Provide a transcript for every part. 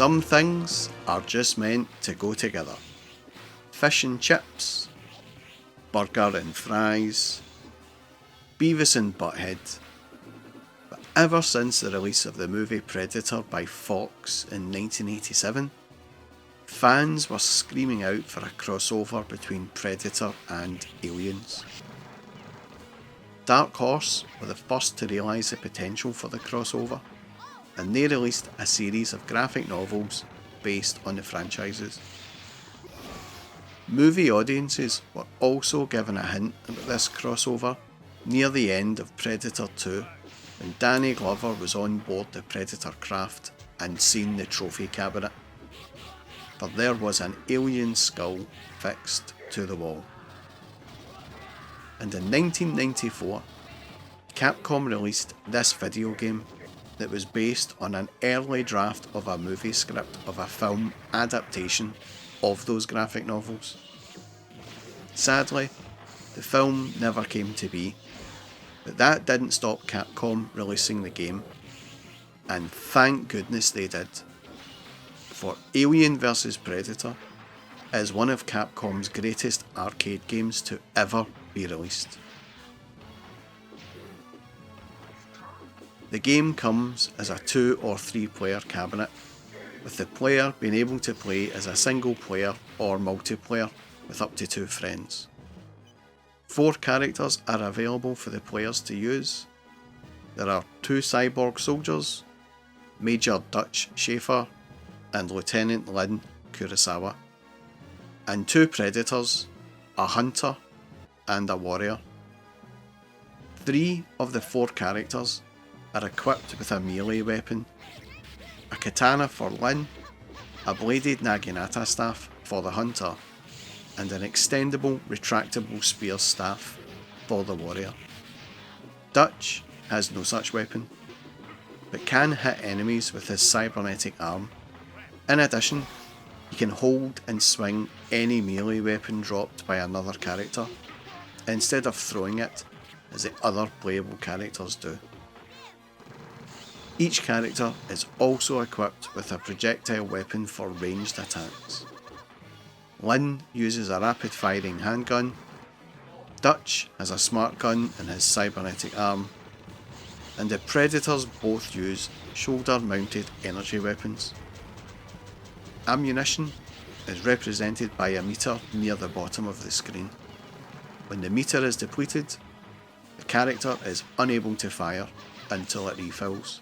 Some things are just meant to go together. Fish and chips, burger and fries, Beavis and Butthead. But ever since the release of the movie Predator by Fox in 1987, fans were screaming out for a crossover between Predator and Aliens. Dark Horse were the first to realise the potential for the crossover, and they released a series of graphic novels based on the franchises. Movie audiences were also given a hint about this crossover near the end of Predator 2, when Danny Glover was on board the Predator craft and seen the trophy cabinet. For there was an alien skull fixed to the wall. And in 1994, Capcom released this video game that was based on an early draft of a movie script of a film adaptation of those graphic novels. Sadly, the film never came to be, but that didn't stop Capcom releasing the game, and thank goodness they did, for Alien vs Predator is one of Capcom's greatest arcade games to ever be released. The game comes as a 2 or 3 player cabinet, with the player being able to play as a single player or multiplayer with up to 2 friends. 4 characters are available for the players to use. There are 2 cyborg soldiers, Major Dutch Schaefer and Lieutenant Lin Kurosawa, and 2 predators, a hunter and a warrior. 3 of the 4 characters are equipped with a melee weapon, a katana for Lin, a bladed naginata staff for the hunter, and an extendable retractable spear staff for the warrior. Dutch has no such weapon, but can hit enemies with his cybernetic arm. In addition, he can hold and swing any melee weapon dropped by another character, instead of throwing it as the other playable characters do. Each character is also equipped with a projectile weapon for ranged attacks. Lin uses a rapid-firing handgun, Dutch has a smart gun in his cybernetic arm, and the Predators both use shoulder-mounted energy weapons. Ammunition is represented by a meter near the bottom of the screen. When the meter is depleted, the character is unable to fire until it refills.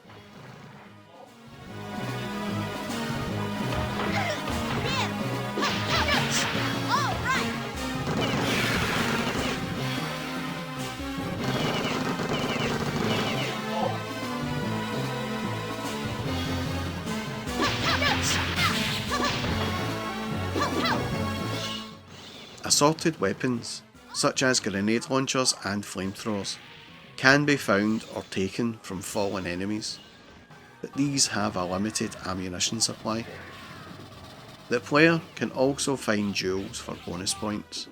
Assorted weapons, such as grenade launchers and flamethrowers, can be found or taken from fallen enemies, but these have a limited ammunition supply. The player can also find jewels for bonus points,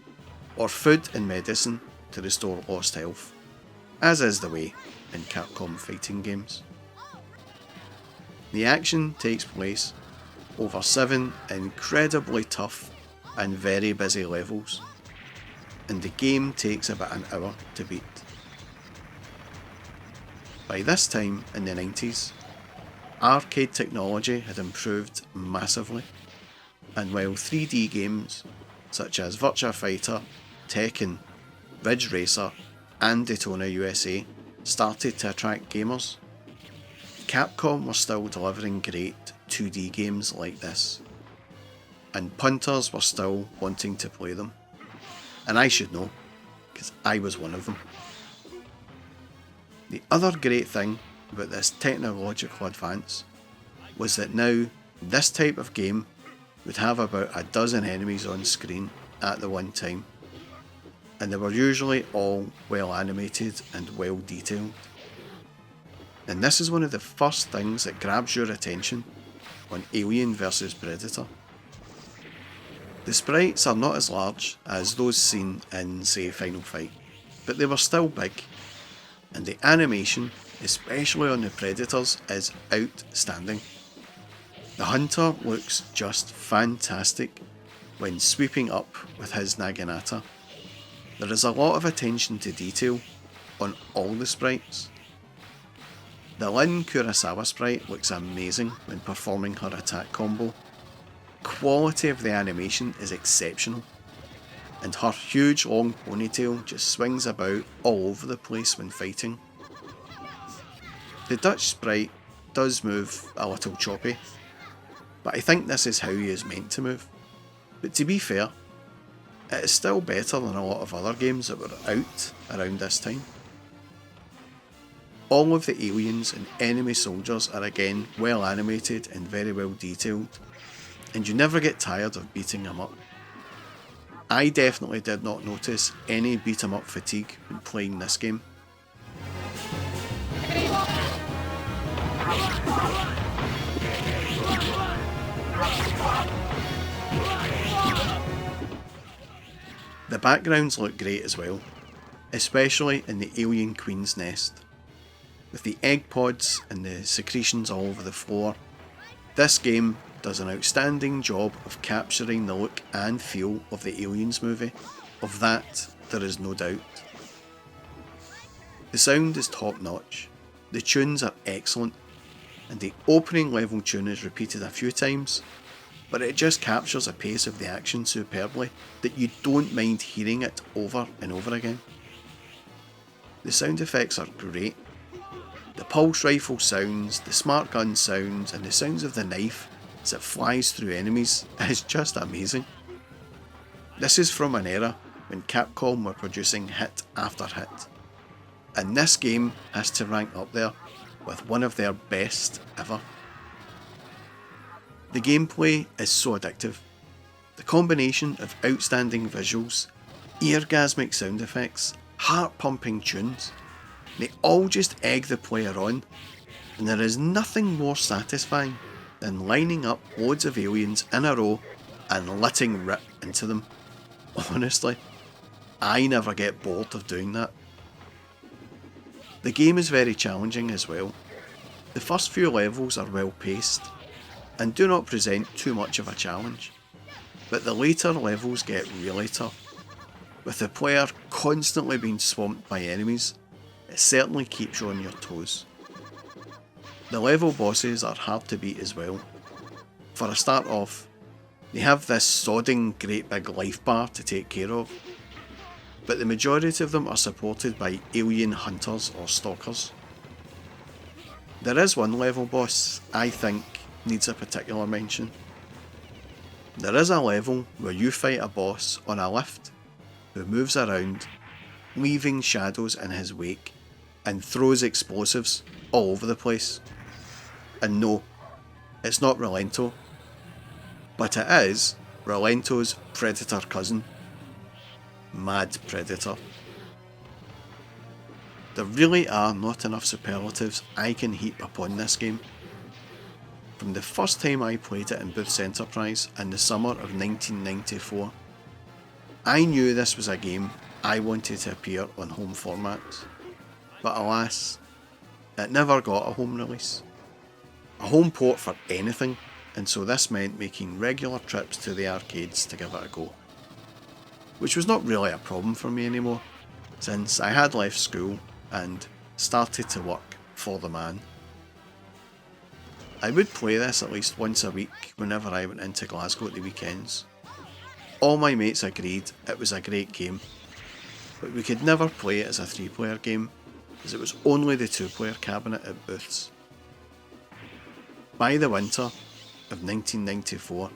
or food and medicine to restore lost health, as is the way in Capcom fighting games. The action takes place over 7 incredibly tough and very busy levels, and the game takes about an hour to beat. By this time in the 90s, arcade technology had improved massively, and while 3D games such as Virtua Fighter, Tekken, Ridge Racer and Daytona USA started to attract gamers, Capcom were still delivering great 2D games like this, and punters were still wanting to play them. And I should know, because I was one of them. The other great thing about this technological advance was that now this type of game would have about a dozen enemies on screen at the one time, and they were usually all well animated and well detailed. And this is one of the first things that grabs your attention on Alien vs Predator. The sprites are not as large as those seen in, say, Final Fight, but they were still big, and the animation, especially on the Predators, is outstanding. The hunter looks just fantastic when sweeping up with his naginata. There is a lot of attention to detail on all the sprites. The Lin Kurosawa sprite looks amazing when performing her attack combo. Quality of the animation is exceptional, and her huge long ponytail just swings about all over the place when fighting. The Dutch sprite does move a little choppy, but I think this is how he is meant to move. But to be fair, it is still better than a lot of other games that were out around this time. All of the aliens and enemy soldiers are again well animated and very well detailed, and you never get tired of beating them up. I definitely did not notice any beat 'em up fatigue when playing this game. The backgrounds look great as well, especially in the alien queen's nest. With the egg pods and the secretions all over the floor, this game does an outstanding job of capturing the look and feel of the Aliens movie. Of that, there is no doubt. The sound is top notch, the tunes are excellent, and the opening level tune is repeated a few times, but it just captures a pace of the action superbly that you don't mind hearing it over and over again. The sound effects are great. The pulse rifle sounds, the smart gun sounds, and the sounds of the knife as it flies through enemies is just amazing. This is from an era when Capcom were producing hit after hit, and this game has to rank up there with one of their best ever. The gameplay is so addictive. The combination of outstanding visuals, eargasmic sound effects, heart-pumping tunes, they all just egg the player on, and there is nothing more satisfying than lining up loads of aliens in a row and letting rip into them. Honestly, I never get bored of doing that. The game is very challenging as well. The first few levels are well paced and do not present too much of a challenge, but the later levels get really tough. With the player constantly being swamped by enemies, it certainly keeps you on your toes. The level bosses are hard to beat as well. For a start off, they have this sodding great big life bar to take care of, but the majority of them are supported by alien hunters or stalkers. There is one level boss I think needs a particular mention. There is a level where you fight a boss on a lift who moves around, leaving shadows in his wake, and throws explosives all over the place. And no, it's not Relento, but it is Relento's Predator cousin, Mad Predator. There really are not enough superlatives I can heap upon this game. From the first time I played it in Booth's Enterprise in the summer of 1994, I knew this was a game I wanted to appear on home formats. But alas, it never got a home release. A home port for anything, and so this meant making regular trips to the arcades to give it a go. Which was not really a problem for me anymore, since I had left school and started to work for the man. I would play this at least once a week whenever I went into Glasgow at the weekends. All my mates agreed it was a great game, but we could never play it as a 3-player game, as it was only the 2-player cabinet at Booth's. By the winter of 1994,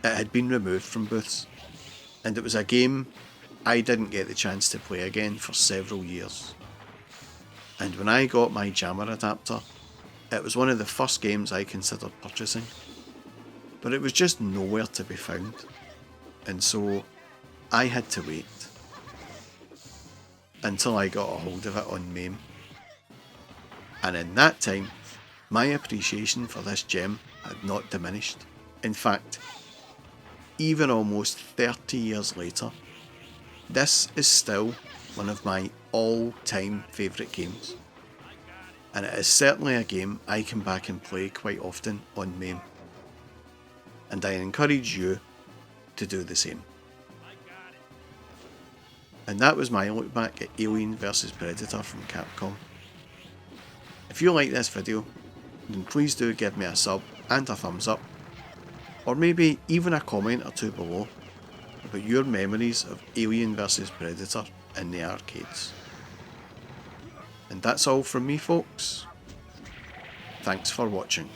it had been removed from Booth's, and it was a game I didn't get the chance to play again for several years. And when I got my jammer adapter, it was one of the first games I considered purchasing, but it was just nowhere to be found, and so I had to wait until I got a hold of it on MAME. And in that time, my appreciation for this gem had not diminished. In fact, even almost 30 years later, this is still one of my all-time favourite games. And it is certainly a game I come back and play quite often on MAME. and I encourage you to do the same. And that was my look back at Alien vs Predator from Capcom. If you like this video, then please do give me a sub and a thumbs up, or maybe even a comment or two below about your memories of Alien vs Predator in the arcades. And that's all from me, folks. Thanks for watching.